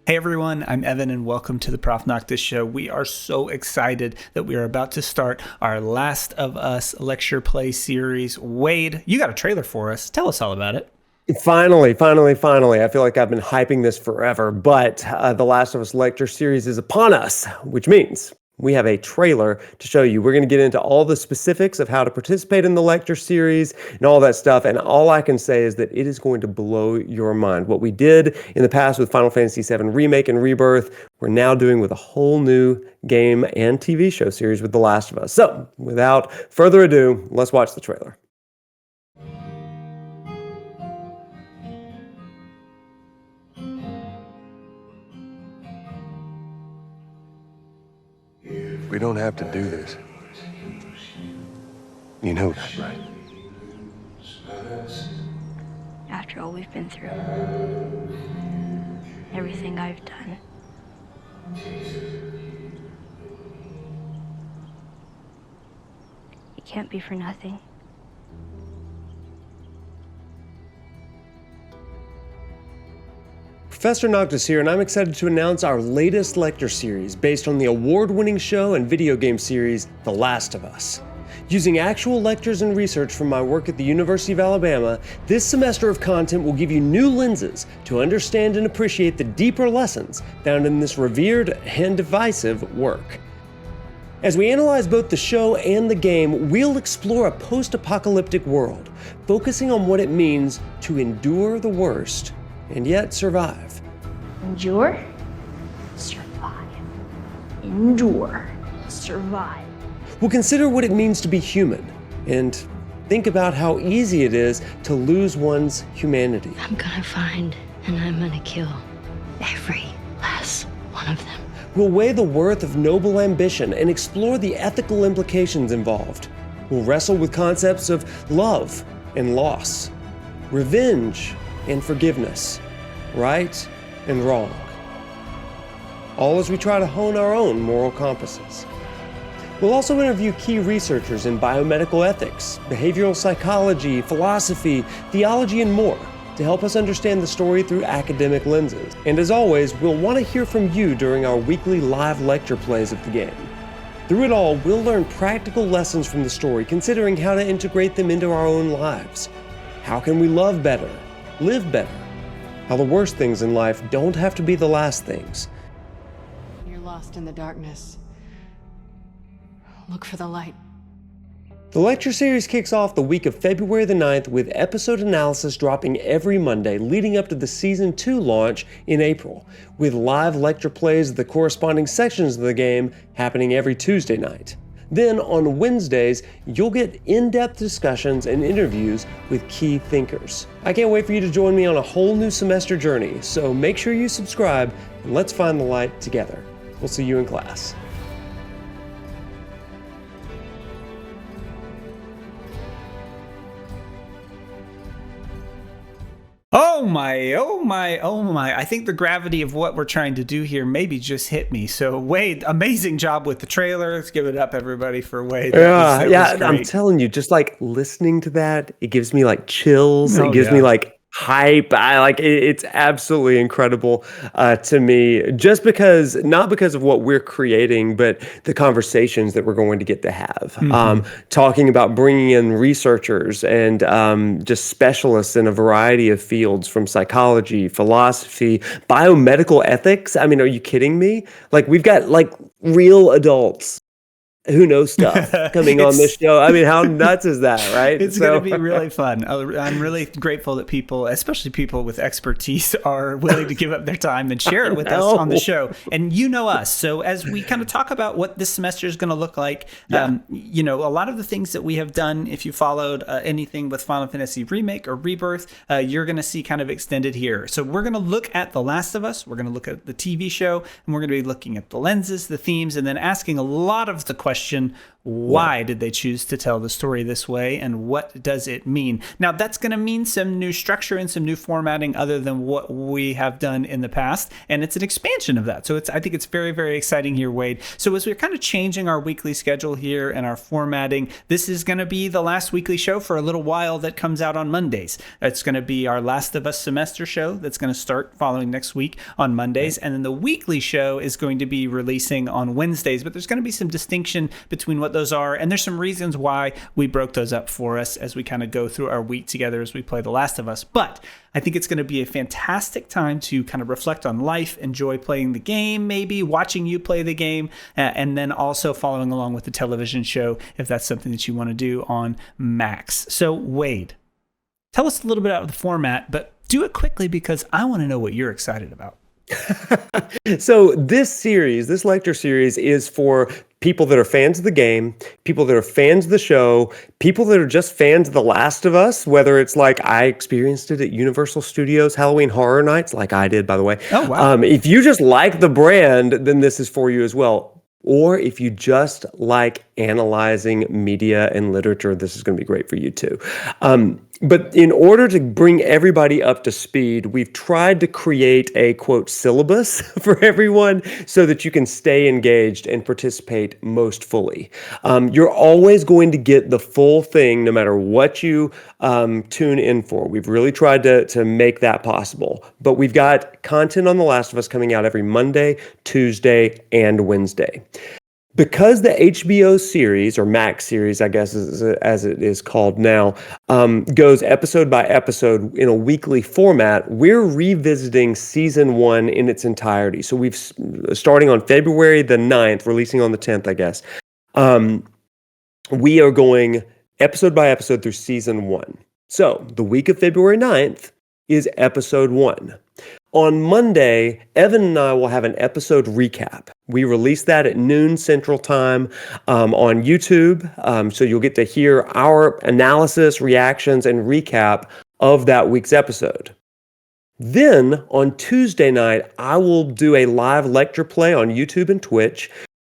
Hey everyone, I'm Evan and welcome to the ProfNoctis Show. We are so excited that we are about to start our Last of Us lecture play series. Wade, you got a trailer for us. Tell us all about it. Finally. I feel like I've been hyping this forever, but the Last of Us lecture series is upon us, which means we have a trailer to show you. We're going to get into all the specifics of how to participate in the lecture series and all that stuff, and all I can say is that it is going to blow your mind. What we did in the past with Final Fantasy VII Remake and Rebirth, we're now doing with a whole new game and TV show series with The Last of Us. So, without further ado, let's watch the trailer. We don't have to do this. You know that, right? After all we've been through, everything I've done, it can't be for nothing. ProfNoctis here, and I'm excited to announce our latest lecture series based on the award-winning show and video game series, The Last of Us. Using actual lectures and research from my work at the University of Alabama, this semester of content will give you new lenses to understand and appreciate the deeper lessons found in this revered and divisive work. As we analyze both the show and the game, we'll explore a post-apocalyptic world, focusing on what it means to endure the worst and yet survive. Endure, survive. Endure, survive. We'll consider what it means to be human and think about how easy it is to lose one's humanity. I'm gonna find and I'm gonna kill every last one of them. We'll weigh the worth of noble ambition and explore the ethical implications involved. We'll wrestle with concepts of love and loss, revenge and forgiveness, right and wrong. All as we try to hone our own moral compasses. We'll also interview key researchers in biomedical ethics, behavioral psychology, philosophy, theology, and more to help us understand the story through academic lenses. And as always, we'll want to hear from you during our weekly live lecture plays of the game. Through it all, we'll learn practical lessons from the story, considering how to integrate them into our own lives. How can we love better, live better? How the worst things in life don't have to be the last things. You're lost in the darkness. Look for the light. The lecture series kicks off the week of February the 9th with episode analysis dropping every Monday leading up to the Season 2 launch in April, with live lecture plays of the corresponding sections of the game happening every Tuesday night. Then on Wednesdays, you'll get in-depth discussions and interviews with key thinkers. I can't wait for you to join me on a whole new semester journey, so make sure you subscribe and let's find the light together. We'll see you in class. Oh my. I think the gravity of what we're trying to do here maybe just hit me. So Wade, amazing job with the trailer. Let's give it up, everybody, for Wade. I'm telling you, just like listening to that, it gives me like chills. It gives me like hype. It's absolutely incredible to me, just because, not because of what we're creating, but the conversations that we're going to get to have. Talking about bringing in researchers and just specialists in a variety of fields, from psychology, philosophy, biomedical ethics. I mean, are you kidding me? Like, we've got like real adults who knows stuff coming on this show. I mean, how nuts is that, right? It's going to be really fun. I'm really grateful that people, especially people with expertise, are willing to give up their time and share it with us on the show. And you know us. So as we kind of talk about what this semester is going to look like, a lot of the things that we have done, if you followed anything with Final Fantasy Remake or Rebirth, you're going to see kind of extended here. So we're going to look at The Last of Us. We're going to look at the TV show, and we're going to be looking at the lenses, the themes, and then asking a lot of the questions question, why did they choose to tell the story this way, and what does it mean? Now, that's going to mean some new structure and some new formatting other than what we have done in the past, and it's an expansion of that. So I think it's very, very exciting here, Wade. So as we're kind of changing our weekly schedule here and our formatting, this is going to be the last weekly show for a little while that comes out on Mondays. It's going to be our Last of Us semester show that's going to start following next week on Mondays, and then the weekly show is going to be releasing on Wednesdays, but there's going to be some distinction between what those are, and there's some reasons why we broke those up for us as we kind of go through our week together as we play The Last of Us. But I think it's going to be a fantastic time to kind of reflect on life, enjoy playing the game, maybe watching you play the game, and then also following along with the television show if that's something that you want to do on Max. So Wade, tell us a little bit about the format, but do it quickly because I want to know what you're excited about. So this lecture series is for people that are fans of the game, people that are fans of the show, people that are just fans of The Last of Us, whether it's like I experienced it at Universal Studios Halloween Horror Nights, like I did, by the way. Oh, wow. If you just like the brand, then this is for you as well. Or if you just like analyzing media and literature, this is going to be great for you too. But in order to bring everybody up to speed, we've tried to create a, quote, syllabus for everyone so that you can stay engaged and participate most fully. You're always going to get the full thing no matter what you tune in for. We've really tried to make that possible. But we've got content on The Last of Us coming out every Monday, Tuesday, and Wednesday. Because the HBO series, or Max series, I guess as it is called now, goes episode by episode in a weekly format, we're revisiting season 1 in its entirety. So we've, starting on February the 9th, releasing on the 10th, I guess, we are going episode by episode through season 1. So the week of February 9th is episode 1. On Monday, Evan and I will have an episode recap. We release that at noon Central Time on YouTube, so you'll get to hear our analysis, reactions, and recap of that week's episode. Then, on Tuesday night, I will do a live lecture play on YouTube and Twitch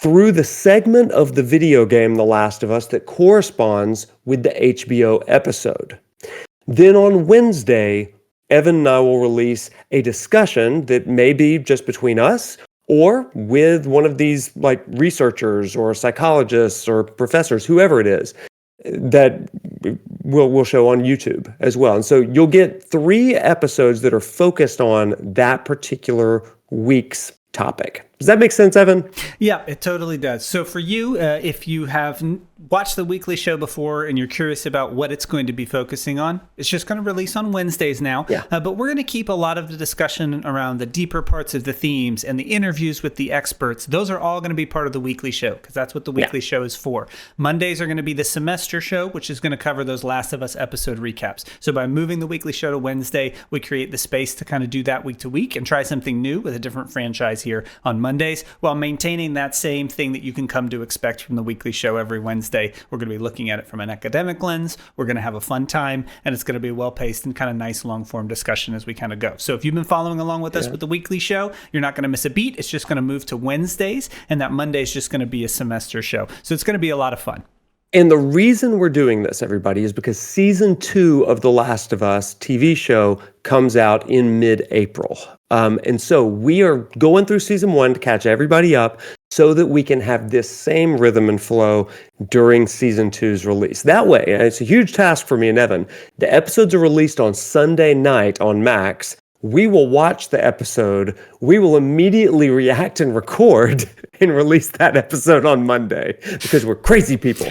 through the segment of the video game The Last of Us that corresponds with the HBO episode. Then on Wednesday, Evan and I will release a discussion that may be just between us or with one of these like researchers or psychologists or professors, whoever it is, that we'll show on YouTube as well. And so you'll get 3 episodes that are focused on that particular week's topic. Does that make sense, Evan? Yeah, it totally does. So for you, if you have watched the weekly show before and you're curious about what it's going to be focusing on, it's just going to release on Wednesdays now. Yeah. But we're going to keep a lot of the discussion around the deeper parts of the themes and the interviews with the experts. Those are all going to be part of the weekly show because that's what the weekly show is for. Mondays are going to be the semester show, which is going to cover those Last of Us episode recaps. So by moving the weekly show to Wednesday, we create the space to kind of do that week to week and try something new with a different franchise here on Mondays, while maintaining that same thing that you can come to expect from the weekly show every Wednesday. We're going to be looking at it from an academic lens. We're going to have a fun time, and it's going to be a well-paced and kind of nice long-form discussion as we kind of go. So if you've been following along with us with the weekly show, you're not going to miss a beat. It's just going to move to Wednesdays, and that Monday is just going to be a semester show. So it's going to be a lot of fun. And the reason we're doing this, everybody, is because season 2 of The Last of Us TV show comes out in mid-April. And so we are going through season 1 to catch everybody up so that we can have this same rhythm and flow during season 2's release. That way, and it's a huge task for me and Evan, the episodes are released on Sunday night on Max. We will watch the episode, we will immediately react and record and release that episode on Monday because we're crazy people.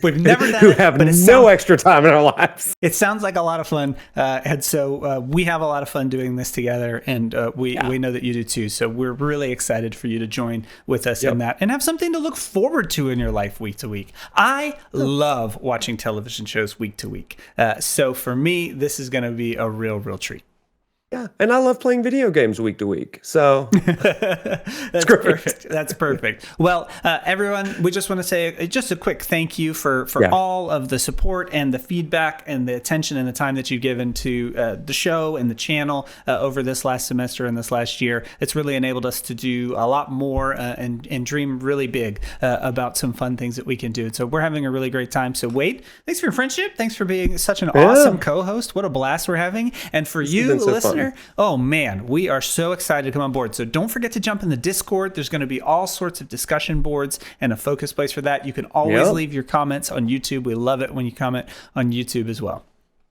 We've never done who it, have but no extra time in our lives. It sounds like a lot of fun, and so we have a lot of fun doing this together, and we know that you do too. So we're really excited for you to join with us in that and have something to look forward to in your life week to week. I love watching television shows week to week. So for me, this is going to be a real treat. Yeah, and I love playing video games week to week. So That's great. perfect. That's perfect. Well, everyone, we just want to say just a quick thank you for Yeah. all of the support and the feedback and the attention and the time that you've given to the show and the channel over this last semester and this last year. It's really enabled us to do a lot more and dream really big about some fun things that we can do. So we're having a really great time. So Wade, thanks for your friendship. Thanks for being such an awesome co-host. What a blast we're having. And for you, been so listener, fun. oh man, we are so excited to come on board. So don't forget to jump in the Discord. There's going to be all sorts of discussion boards and a focus place for that. You can always leave your comments on YouTube. We love it when you comment on YouTube as well.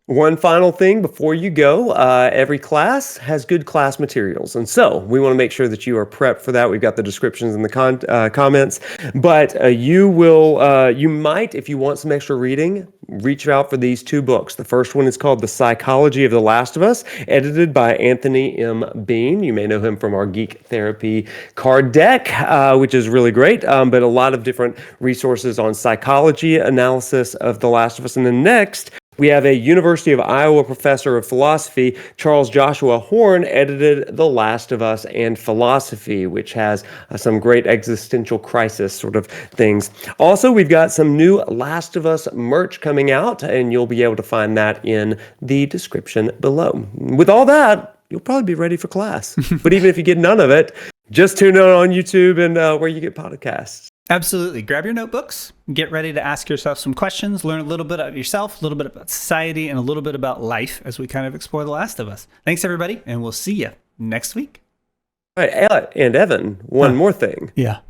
One final thing before you go, every class has good class materials. And so we want to make sure that you are prepped for that. We've got the descriptions in the comments. But you might, if you want some extra reading, reach out for these 2 books. The first one is called The Psychology of the Last of Us, edited by Anthony M. Bean. You may know him from our Geek Therapy card deck, which is really great, but a lot of different resources on psychology analysis of The Last of Us. And then next, we have a University of Iowa professor of philosophy, Charles Joshua Horn, edited The Last of Us and Philosophy, which has some great existential crisis sort of things. Also, we've got some new Last of Us merch coming out, and you'll be able to find that in the description below. With all that, you'll probably be ready for class. But even if you get none of it, just tune in on YouTube and where you get podcasts. Absolutely. Grab your notebooks, get ready to ask yourself some questions, learn a little bit about yourself, a little bit about society, and a little bit about life as we kind of explore The Last of Us. Thanks, everybody, and we'll see you next week. All right, and Evan, one more thing. Yeah.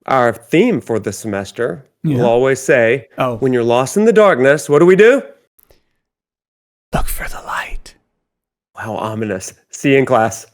Our theme for the semester Yeah. will always say, Oh. when you're lost in the darkness, what do we do? Look for the light. How ominous. See you in class.